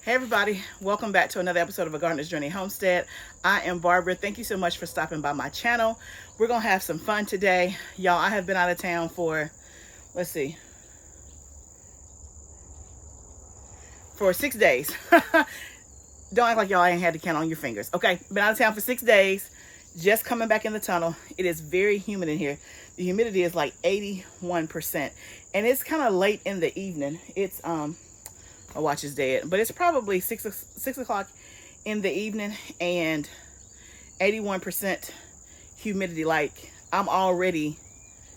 Hey everybody, welcome back to another episode of A Gardener's Journey Homestead. I am Barbara. Thank you so much for stopping by my channel. We're gonna have some fun today. Y'all, I have been out of town for, for 6 days. Don't act like y'all ain't had to count on your fingers. Okay, been out of town for 6 days, just coming back in the tunnel. It is very humid in here. The humidity is like 81%, and it's kind of late in the evening. It's my watch is dead, but it's probably 6 o'clock in the evening and 81% humidity. Like, I'm already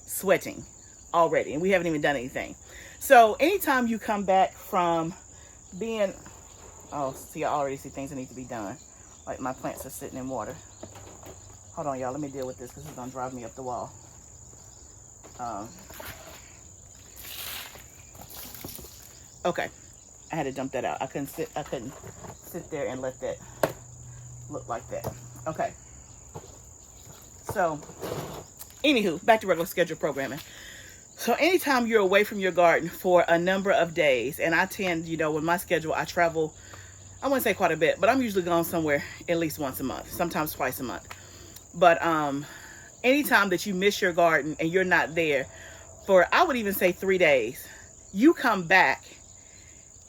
sweating already, and we haven't even done anything. So anytime you come back from being, oh, see, I already see things that need to be done. Like my plants are sitting in water. Hold on, y'all. Let me deal with this because it's gonna drive me up the wall. Okay. I had to dump that out. I couldn't sit there and let that look like that. Okay. So, anywho, back to regular schedule programming. So anytime you're away from your garden for a number of days, and I tend, with my schedule, I travel, I wouldn't say quite a bit, but I'm usually gone somewhere at least once a month, sometimes twice a month. But anytime that you miss your garden and you're not there for, I would even say 3 days, you come back.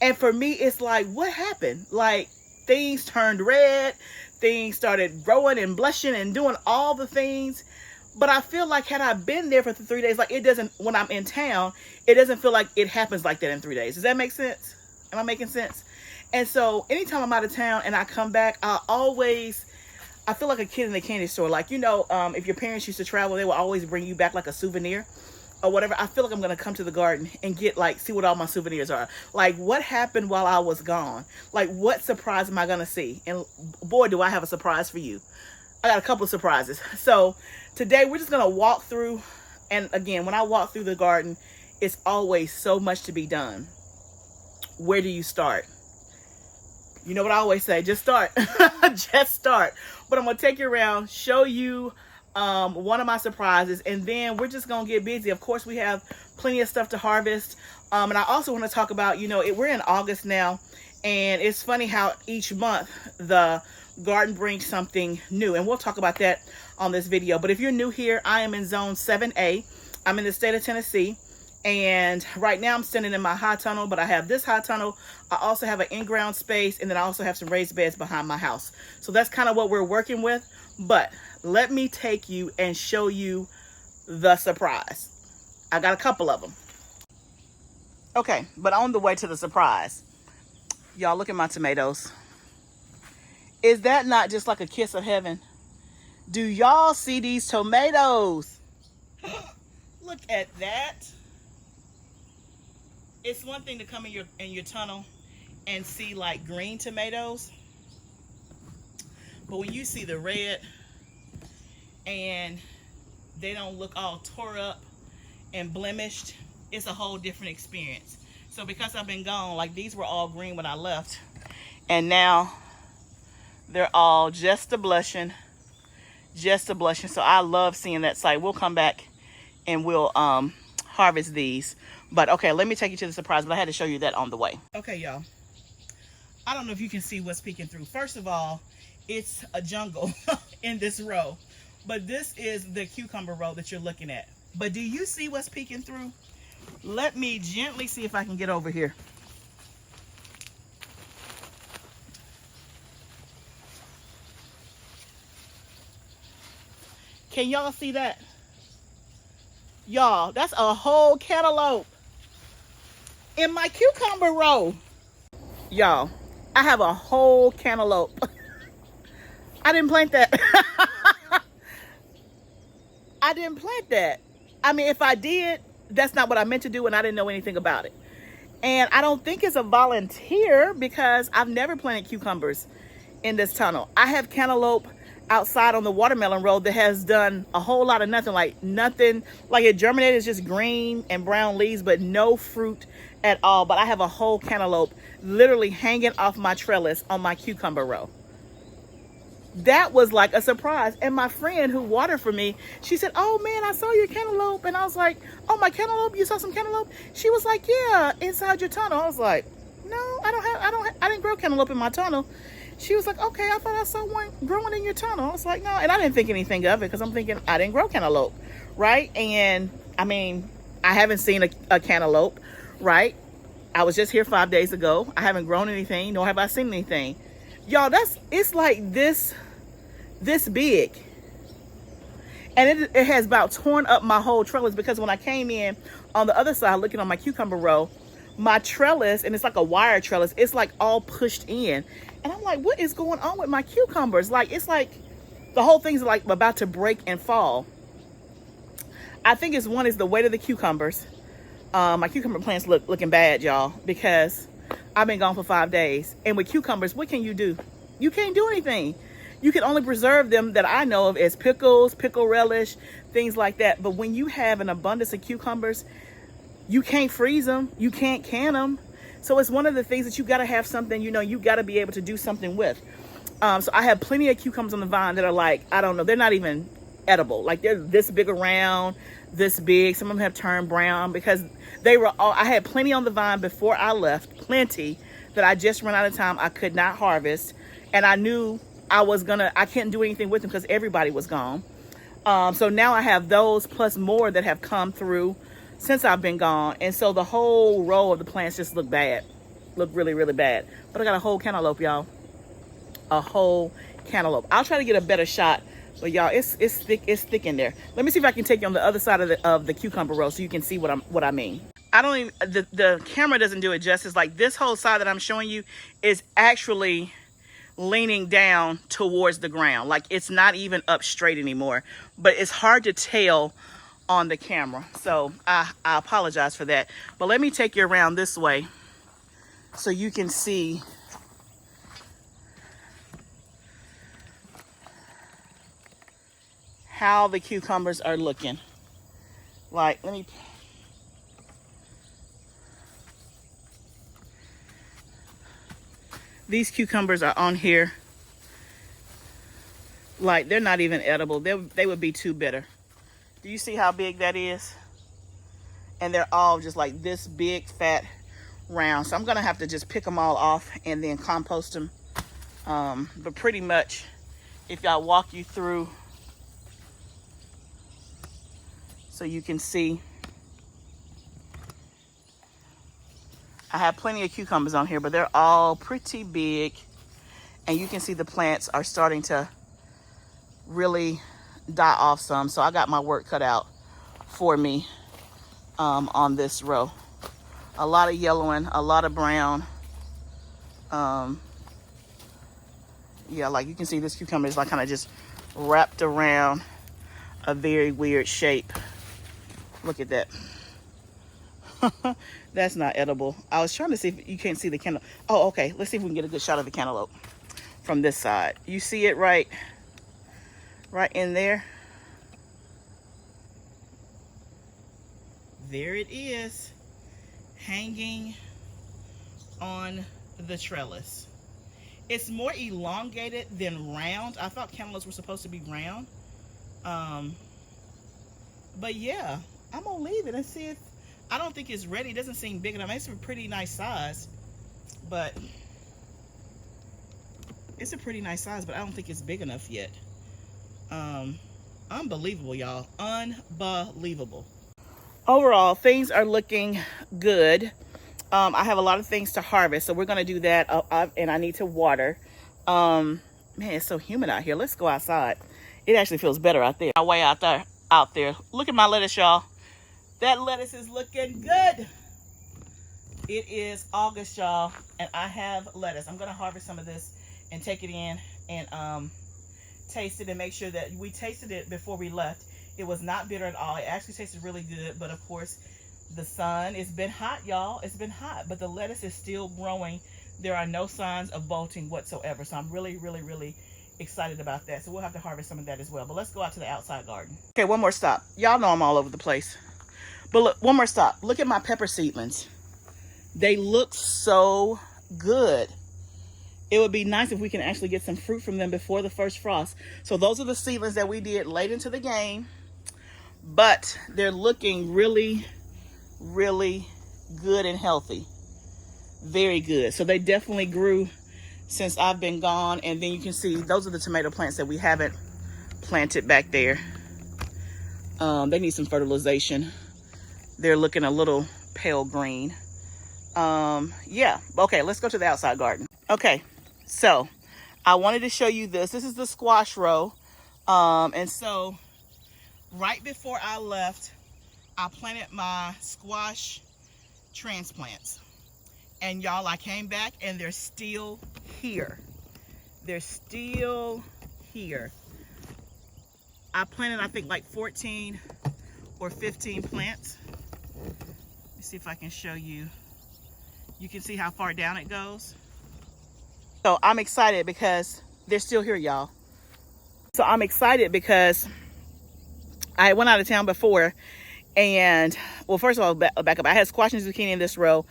And for me, it's like, what happened? Like, things turned red. Things started growing and blushing and doing all the things. But I feel like had I been there for 3 days, like it doesn't, when I'm in town, it doesn't feel like it happens like that in 3 days. Does that make sense? Am I making sense? And so anytime I'm out of town and I come back, I feel like a kid in a candy store. Like, if your parents used to travel, they would always bring you back like a souvenir or whatever. I feel like I'm going to come to the garden and see what all my souvenirs are. Like, what happened while I was gone? Like, what surprise am I going to see? And boy, do I have a surprise for you. I got a couple of surprises. So today we're just going to walk through. And again, when I walk through the garden, it's always so much to be done. Where do you start? You know what I always say, just start. Just start. But I'm going to take you around, show you one of my surprises, and then we're just gonna get busy. Of course, we have plenty of stuff to harvest, and I also want to talk about, we're in August now, and it's funny how each month the garden brings something new, and we'll talk about that on this video. But if you're new here, I am in zone 7A. I'm in the state of Tennessee, and right now I'm standing in my high tunnel, but I have this high tunnel. I also have an in-ground space, and then I also have some raised beds behind my house. So that's kind of what we're working with. But let me take you and show you the surprise. I got a couple of them. Okay, but on the way to the surprise, y'all, look at my tomatoes. Is that not just like a kiss of heaven? Do y'all see these tomatoes? Look at that. It's one thing to come in your tunnel and see like green tomatoes, but when you see the red and they don't look all tore up and blemished, it's a whole different experience. So because I've been gone, like these were all green when I left, and now they're all just a blushing. So I love seeing that sight. We'll come back and we'll harvest these. But okay, let me take you to the surprise, but I had to show you that on the way. Okay, y'all, I don't know if you can see what's peeking through. First of all, it's a jungle in this row, but this is the cucumber row that you're looking at. But do you see what's peeking through? Let me gently see if I can get over here. Can y'all see that? Y'all, that's a whole cantaloupe in my cucumber row. Y'all, I have a whole cantaloupe. I didn't plant that. I didn't plant that. I mean, if I did, that's not what I meant to do, and I didn't know anything about it. And I don't think it's a volunteer because I've never planted cucumbers in this tunnel. I have cantaloupe outside on the watermelon row that has done a whole lot of nothing, like it germinated. It's just green and brown leaves, but no fruit at all. But I have a whole cantaloupe literally hanging off my trellis on my cucumber row. That was like a surprise. And my friend who watered for me, she said, "Oh man, I saw your cantaloupe." And I was like, "Oh, my cantaloupe? You saw some cantaloupe?" She was like, "Yeah, inside your tunnel." I was like, "No, I don't have I didn't grow cantaloupe in my tunnel. She was like, okay, I thought I saw one growing in your tunnel. I was like, no. And I didn't think anything of it because I'm thinking I didn't grow cantaloupe, right? And I mean, I haven't seen a cantaloupe, right? I was just here 5 days ago. I haven't grown anything, nor have I seen anything. Y'all, it's like this big. And it has about torn up my whole trellis, because when I came in on the other side looking on my cucumber row, my trellis, and it's like a wire trellis, it's like all pushed in. And I'm like, what is going on with my cucumbers? Like, it's like the whole thing's like about to break and fall. I think one is the weight of the cucumbers. My cucumber plants looking bad, y'all, because I've been gone for 5 days. And with cucumbers, what can you do? You can't do anything. You can only preserve them that I know of as pickles, pickle relish, things like that. But when you have an abundance of cucumbers, you can't freeze them. You can't can them. So it's one of the things that you got to have something, you got to be able to do something with. So I have plenty of cucumbers on the vine that are like, I don't know, they're not even edible. Like, they're this big around, this big. Some of them have turned brown because I had plenty on the vine before I left, plenty that I just ran out of time. I could not harvest. And I knew I can't do anything with them because everybody was gone. So now I have those plus more that have come through since I've been gone. And so the whole row of the plants just look bad. Look really, really bad. But I got a whole cantaloupe, y'all. A whole cantaloupe. I'll try to get a better shot. But y'all, it's thick in there. Let me see if I can take you on the other side of the cucumber row so you can see what I mean. The camera doesn't do it justice. Like, this whole side that I'm showing you is actually leaning down towards the ground. Like, it's not even up straight anymore, but it's hard to tell on the camera. So I apologize for that. But let me take you around this way so you can see how the cucumbers are looking. Like, these cucumbers are on here. Like, they're not even edible. They would be too bitter. Do you see how big that is? And they're all just like this big, fat, round. So I'm gonna have to just pick them all off and then compost them. But pretty much, if I walk you through so you can see, I have plenty of cucumbers on here, but they're all pretty big. And you can see the plants are starting to really die off some. So I got my work cut out for me on this row. A lot of yellowing, a lot of brown. Yeah, like you can see this cucumber is like kind of just wrapped around a very weird shape. Look at that. That's not edible. I was trying to see if you can't see the cantaloupe. Oh, okay. Let's see if we can get a good shot of the cantaloupe from this side. You see it right in there? There it is, hanging on the trellis. It's more elongated than round. I thought cantaloupes were supposed to be round. But yeah, I'm gonna leave it and see if, I don't think it's ready. It doesn't seem big enough. It's a pretty nice size, but it's a pretty nice size, but I don't think it's big enough yet. Unbelievable, y'all. Unbelievable. Overall, things are looking good. I have a lot of things to harvest, so we're gonna do that. And I need to water. Man, it's so humid out here. Let's go outside. It actually feels better out there. Way out there. Look at my lettuce, y'all. That lettuce is looking good. It is August, y'all, and I have lettuce. I'm gonna harvest some of this and take it in and taste it and make sure that we tasted it before we left. It was not bitter at all. It actually tasted really good, but of course, the sun, it's been hot, y'all. It's been hot, but the lettuce is still growing. There are no signs of bolting whatsoever, so I'm really, really, really excited about that. So we'll have to harvest some of that as well. But let's go out to the outside garden. Okay, one more stop. Y'all know I'm all over the place. But look, one more stop. Look at my pepper seedlings. They look so good. It would be nice if we can actually get some fruit from them before the first frost. So those are the seedlings that we did late into the game. But they're looking really, really good and healthy. very good. So they definitely grew since I've been gone. And then you can see those are the tomato plants that we haven't planted back there. They need some fertilization. They're looking a little pale green. Yeah, okay, let's go to the outside garden. Okay, so I wanted to show you this. This is the squash row. And so right before I left, I planted my squash transplants. And y'all, I came back and they're still here. They're still here. I planted, I think, like 14 or 15 plants. Let me see if I can show you. You can see how far down it goes. So I'm excited because they're still here, y'all. So I'm excited because I went out of town before, and well, first of all, back up. I had squash and zucchini in this row.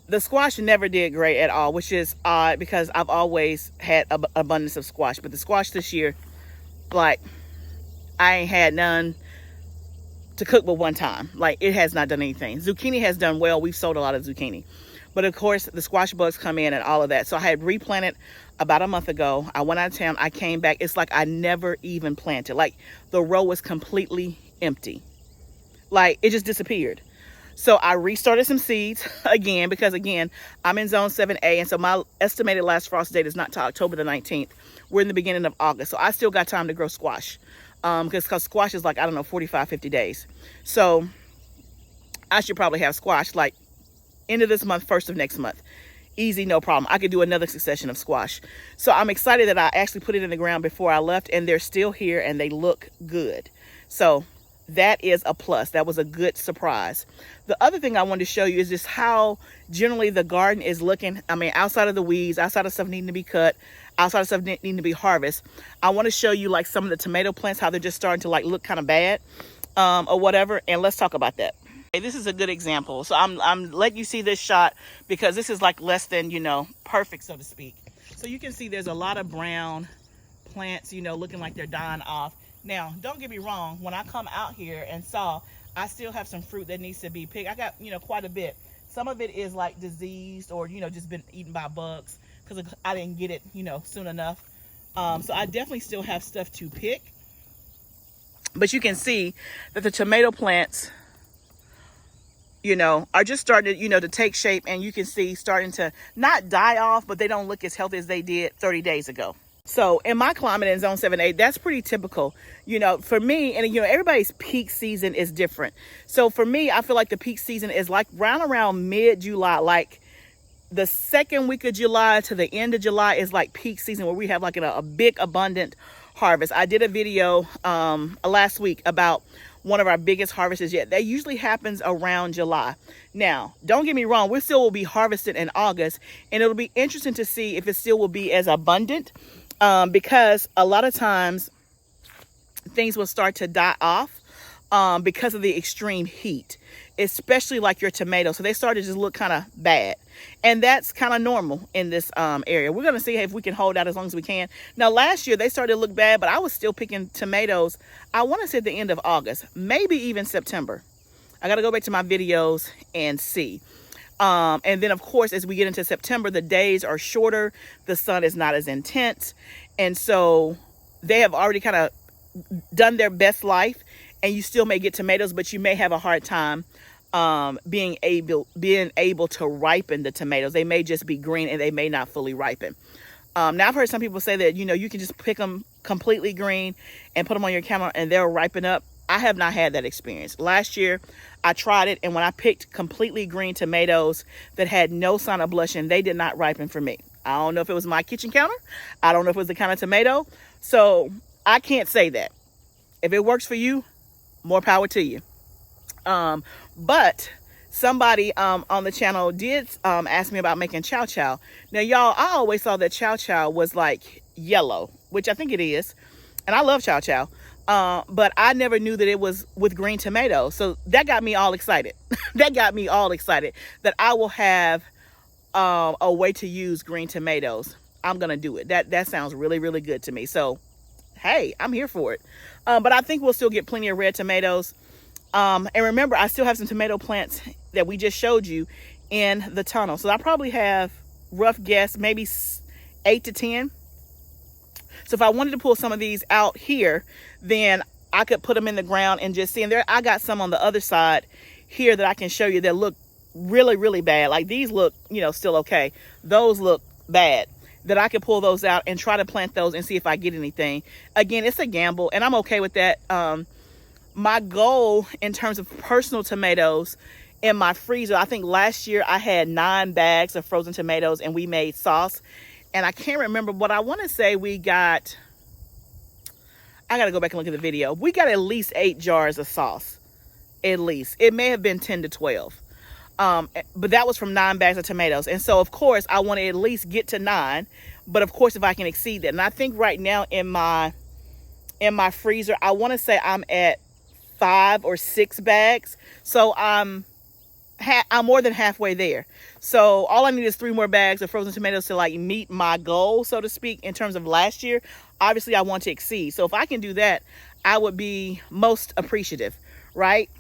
The squash never did great at all, which is odd because I've always had abundance of squash. But the squash this year, like, I ain't had none to cook but one time. Like, it has not done anything. Zucchini has done well. We've sold a lot of zucchini. But of course, the squash bugs come in and all of that. So I had replanted about a month ago. I went out of town. I came back. It's like I never even planted. Like, the row was completely empty. Like, it just disappeared. So I restarted some seeds again because, again, I'm in zone 7A. And so my estimated last frost date is not till October the 19th. We're in the beginning of August. So I still got time to grow squash. Because squash is like, I don't know, 45, 50 days. So I should probably have squash like end of this month, first of next month. Easy, no problem. I could do another succession of squash. So I'm excited that I actually put it in the ground before I left, and they're still here and they look good. So that is a plus. That was a good surprise. The other thing I wanted to show you is just how generally the garden is looking. I mean, outside of the weeds, outside of stuff needing to be cut, outside of stuff needing to be harvested. I want to show you like some of the tomato plants, how they're just starting to like look kind of bad or whatever. And let's talk about that. Okay, this is a good example. So I'm letting you see this shot because this is like less than, perfect, so to speak. So you can see there's a lot of brown plants, looking like they're dying off. Now, don't get me wrong. When I come out here and saw, I still have some fruit that needs to be picked. I got, quite a bit. Some of it is like diseased or, just been eaten by bugs because I didn't get it, soon enough. So I definitely still have stuff to pick. But you can see that the tomato plants, are just starting to, to take shape, and you can see starting to not die off, but they don't look as healthy as they did 30 days ago. So in my climate in zone 7A, that's pretty typical, for me. And, everybody's peak season is different. So for me, I feel like the peak season is like around mid-July, like the second week of July to the end of July is like peak season where we have like a big abundant harvest. I did a video last week about one of our biggest harvests yet. That usually happens around July. Now, don't get me wrong, we still will be harvested in August, and it'll be interesting to see if it still will be as abundant. Because a lot of times things will start to die off because of the extreme heat, especially like your tomatoes. So they start to just look kind of bad. And that's kind of normal in this area. We're going to see if we can hold out as long as we can. Now, last year they started to look bad, but I was still picking tomatoes, I want to say at the end of August, maybe even September. I got to go back to my videos and see. And then, of course, as we get into September, the days are shorter. The sun is not as intense. And so they have already kind of done their best life, and you still may get tomatoes, but you may have a hard time being able to ripen the tomatoes. They may just be green and they may not fully ripen. Now, I've heard some people say that, you can just pick them completely green and put them on your counter and they'll ripen up. I have not had that experience. Last year, I tried it, and when I picked completely green tomatoes that had no sign of blushing, they did not ripen for me. I don't know if it was my kitchen counter. I don't know if it was the kind of tomato. So I can't say that. If it works for you, more power to you. But somebody on the channel did ask me about making chow chow. Now, y'all, I always thought that chow chow was like yellow, which I think it is. And I love chow chow. But I never knew that it was with green tomatoes. So that got me all excited. That got me all excited that I will have a way to use green tomatoes. I'm going to do it. That sounds really, really good to me. So, hey, I'm here for it. But I think we'll still get plenty of red tomatoes. And remember, I still have some tomato plants that we just showed you in the tunnel. So I probably have, rough guess, maybe 8 to 10. So if I wanted to pull some of these out here, then I could put them in the ground and just see. And there, I got some on the other side here that I can show you that look really, really bad. Like these look, you know, still okay. Those look bad. That I could pull those out and try to plant those and see if I get anything. Again, it's a gamble, and I'm okay with that. My goal in terms of personal tomatoes in my freezer, I think last year I had 9 bags of frozen tomatoes and we made sauce. And I can't remember, but I want to say we got, I got to go back and look at the video. We got at least 8 jars of sauce. At least. It may have been 10 to 12. But that was from 9 bags of tomatoes. And so, of course, I want to at least get to 9. But, of course, if I can exceed that. And I think right now in my freezer, I want to say I'm at 5 or 6 bags. So, I'm more than halfway there. So all I need is 3 more bags of frozen tomatoes to like meet my goal, so to speak, in terms of last year. Obviously, I want to exceed. So if I can do that, I would be most appreciative, right?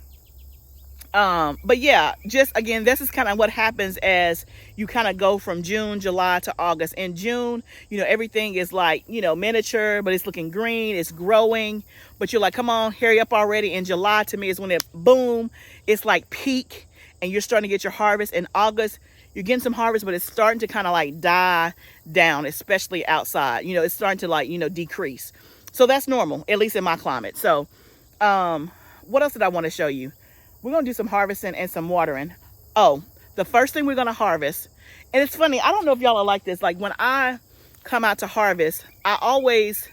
But yeah, just again, this is kind of what happens as you kind of go from June, July to August. In June, you know, everything is like, you know, miniature, but it's looking green, it's growing, but you're like, come on, hurry up already. In July, to me, is when it boom, it's like peak, and you're starting to get your harvest. In August, you're getting some harvest, but it's starting to kind of like die down, especially outside. You know, it's starting to like, you know, decrease. So that's normal, at least in my climate. So what else did I want to show you? We're going to do some harvesting and some watering. Oh, the first thing we're going to harvest, and it's funny, I don't know if y'all are like this. Like when I come out to harvest, I always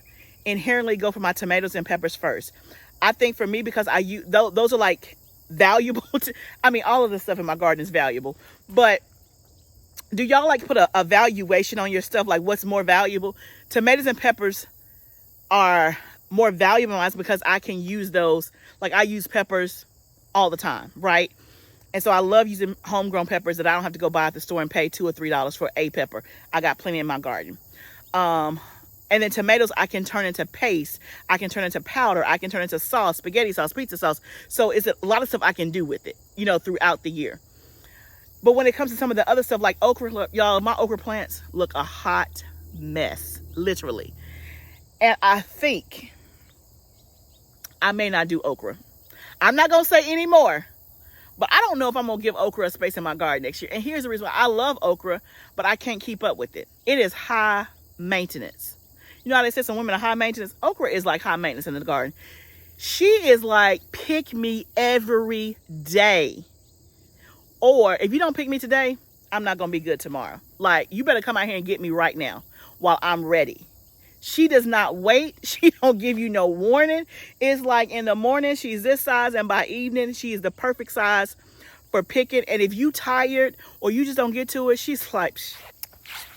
inherently go for my tomatoes and peppers first. I think for me, because I use those are like valuable to, I mean, all of the stuff in my garden is valuable, but do y'all like put a valuation on your stuff? Like what's more valuable? Tomatoes and peppers are more valuable because I can use those. Like I use peppers all the time, right? And so I love using homegrown peppers that I don't have to go buy at the store and pay $2 or $3 for a pepper. I got plenty in my garden. And then tomatoes I can turn into paste. I can turn into powder. I can turn into sauce, spaghetti sauce, pizza sauce. So it's a lot of stuff I can do with it, you know, throughout the year. But when it comes to some of the other stuff like okra, look, y'all, my okra plants look a hot mess, literally. And I think I may not do okra. I'm not going to say any more, but I don't know if I'm going to give okra a space in my garden next year. And here's the reason why. I love okra, but I can't keep up with it. It is high maintenance. You know how they say some women are high maintenance? Okra is like high maintenance in the garden. She is like, pick me every day. Or if you don't pick me today, I'm not going to be good tomorrow. Like, you better come out here and get me right now while I'm ready. She does not wait. She don't give you no warning. It's like in the morning, she's this size, and by evening, she is the perfect size for picking. And if you tired or you just don't get to it, she's like,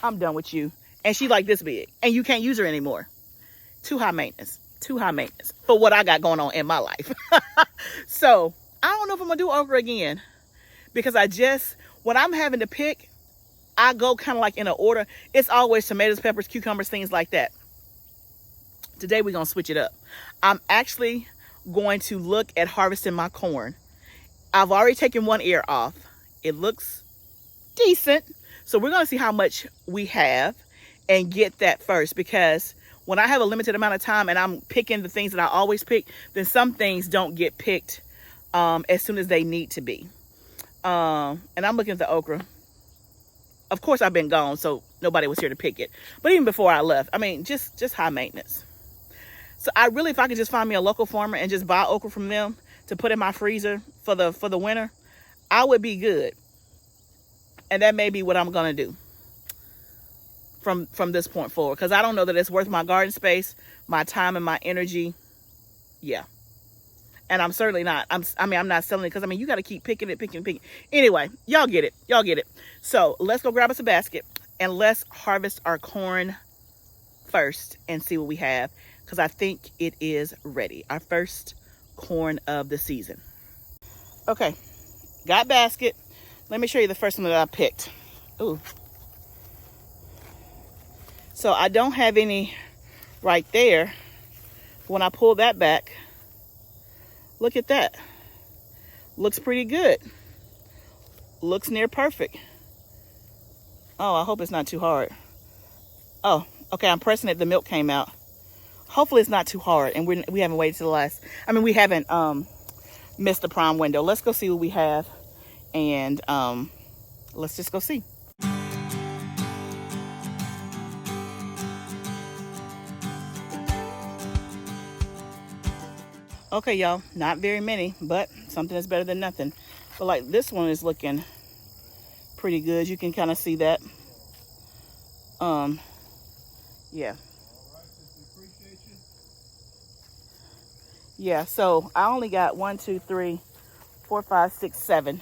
I'm done with you. And she's like this big, and you can't use her anymore. Too high maintenance. Too high maintenance for what I got going on in my life. So I don't know if I'm going to do okra again. Because when I'm having to pick, I go kind of like in an order. It's always tomatoes, peppers, cucumbers, things like that. Today, we're going to switch it up. I'm actually going to look at harvesting my corn. I've already taken one ear off. It looks decent. So we're going to see how much we have and get that first. Because when I have a limited amount of time and I'm picking the things that I always pick, then some things don't get picked as soon as they need to be. And I'm looking at the okra. Of course, I've been gone, so nobody was here to pick it. But even before I left, I mean, just high maintenance. So I really, if I could just find me a local farmer and just buy okra from them to put in my freezer for the winter, I would be good. And that may be what I'm gonna do from this point forward, because I don't know that it's worth my garden space, my time, and my energy. Yeah. And I'm certainly not. I'm not selling it because, I mean, you got to keep picking it. Anyway, y'all get it. Y'all get it. So let's go grab us a basket and let's harvest our corn first and see what we have, because I think it is ready. Our first corn of the season. Okay, got basket. Let me show you the first one that I picked. Ooh. So I don't have any right there. When I pull that back, look at that. Looks pretty good. looks near perfect. Oh, I hope it's not too hard. Oh, okay, I'm pressing it. The milk came out. Hopefully it's not too hard, and we haven't waited to the last. I mean, we haven't missed the prime window. Let's go see what we have, and let's just go see. Okay, y'all, not very many, but something is better than nothing. But like this one is looking pretty good. You can kind of see that. Yeah. Yeah, so I only got 1, 2, 3, 4, 5, 6, 7.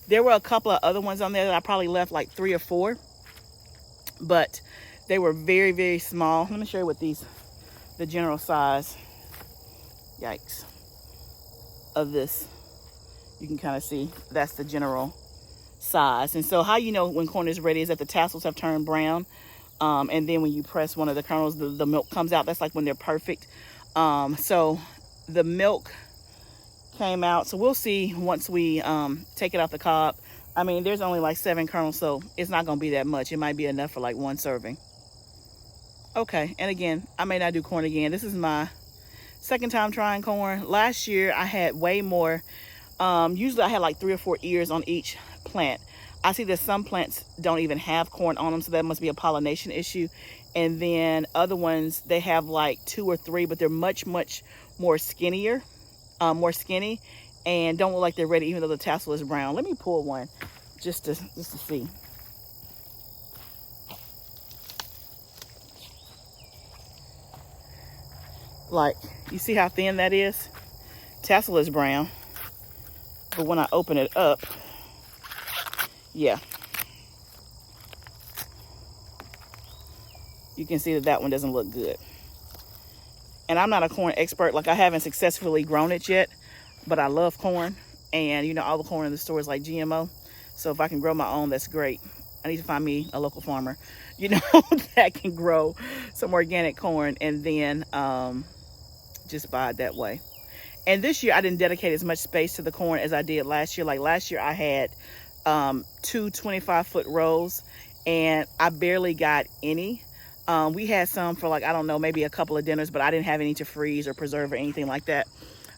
There were a couple of other ones on there that I probably left like 3 or 4, but they were very, very small. Let me show you what the general size, yikes, of this. You can kind of see that's the general size. And so how you know when corn is ready is that the tassels have turned brown. And then when you press one of the kernels, the milk comes out. That's like when they're perfect. So the milk came out. So we'll see once we take it off the cob. I mean, there's only like 7 kernels, so it's not going to be that much. It might be enough for like 1 serving. Okay, and again, I may not do corn again. This is my second time trying corn. Last year, I had way more. Usually, I had like 3 or 4 ears on each plant. I see that some plants don't even have corn on them, so that must be a pollination issue. And then other ones, they have like 2 or 3, but they're much, much more skinnier, more skinny, and don't look like they're ready, even though the tassel is brown. Let me pull one just to see. Like, you see how thin that is? Tassel is brown, but when I open it up, yeah, you can see that that one doesn't look good. And I'm not a corn expert. Like, I haven't successfully grown it yet, but I love corn. And, you know, all the corn in the store is like GMO. So if I can grow my own, that's great. I need to find me a local farmer, you know, that can grow some organic corn and then just buy it that way. And this year, I didn't dedicate as much space to the corn as I did last year. Like last year, I had 2 25-foot rows, and I barely got any. We had some for like, I don't know, maybe a couple of dinners, but I didn't have any to freeze or preserve or anything like that.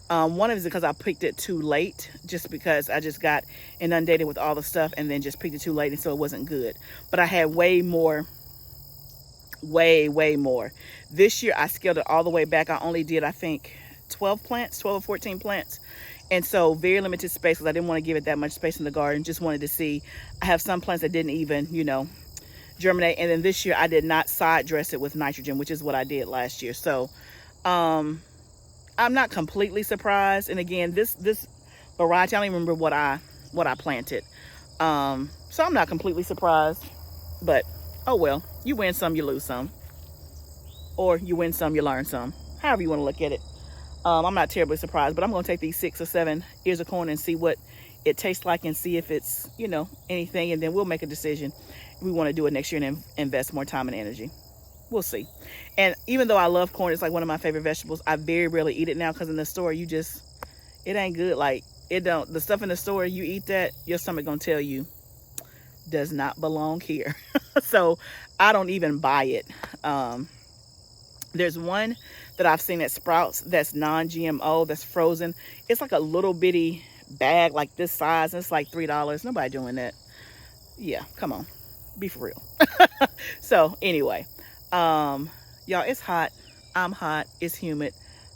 One of it is because I picked it too late, just because I just got inundated with all the stuff and then just picked it too late, and so it wasn't good. But I had way more. Way more. This year, I scaled it all the way back. I only did, I think, 12 or 14 plants. And so very limited space, because I didn't want to give it that much space in the garden. Just wanted to see. I have some plants that didn't even, you know, germinate. And then this year I did not side dress it with nitrogen, which is what I did last year. So I'm not completely surprised. And again, this variety, I don't even remember what I planted. So I'm not completely surprised, but oh well, you win some, you lose some, or you win some, you learn some, however you want to look at it. I'm not terribly surprised, but I'm going to take these 6 or 7 ears of corn and see what it tastes like and see if it's, you know, anything. And then we'll make a decision if we want to do it next year and invest more time and energy. We'll see. And even though I love corn, it's like one of my favorite vegetables, I very rarely eat it now, because in the store, it ain't good. Like, the stuff in the store, you eat that, your stomach going to tell you does not belong here. So I don't even buy it. There's one that I've seen at Sprouts that's non-GMO, that's frozen. It's like a little bitty bag like this size, and it's like $3. Nobody doing that. Yeah, come on, be for real. So anyway, y'all, it's hot. I'm hot. It's humid.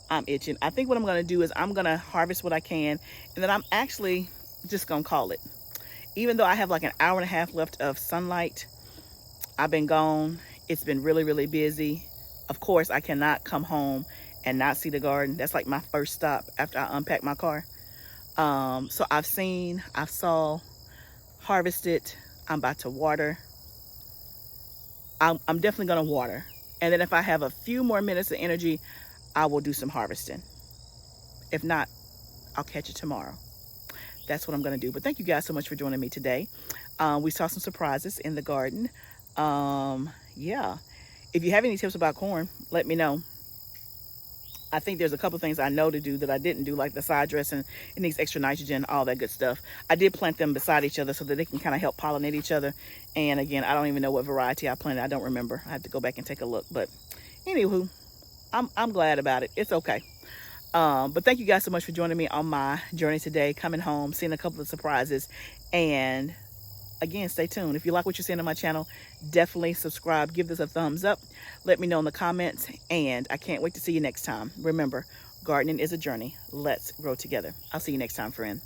I'm itching. I think what I'm gonna do is I'm gonna harvest what I can, and then I'm actually just gonna call it. Even though I have like an hour and a half left of sunlight, I've been gone. It's been really, really busy. Of course, I cannot come home and not see the garden. That's like my first stop after I unpack my car. So I've saw, harvested. I'm about to water. I'm definitely gonna water. And then if I have a few more minutes of energy, I will do some harvesting. If not, I'll catch it tomorrow. That's what I'm gonna do. But thank you guys so much for joining me today. We saw some surprises in the garden. Yeah. If you have any tips about corn, let me know. I think there's a couple things I know to do that I didn't do, like the side dressing. It needs extra nitrogen, all that good stuff. I did plant them beside each other so that they can kind of help pollinate each other. And again, I don't even know what variety I planted. I don't remember. I have to go back and take a look. But anywho, I'm glad about it. It's okay. But thank you guys so much for joining me on my journey today, coming home, seeing a couple of surprises. And again, stay tuned. If you like what you're seeing on my channel, definitely subscribe, give this a thumbs up, let me know in the comments, and I can't wait to see you next time. Remember, gardening is a journey. Let's grow together. I'll see you next time, friend.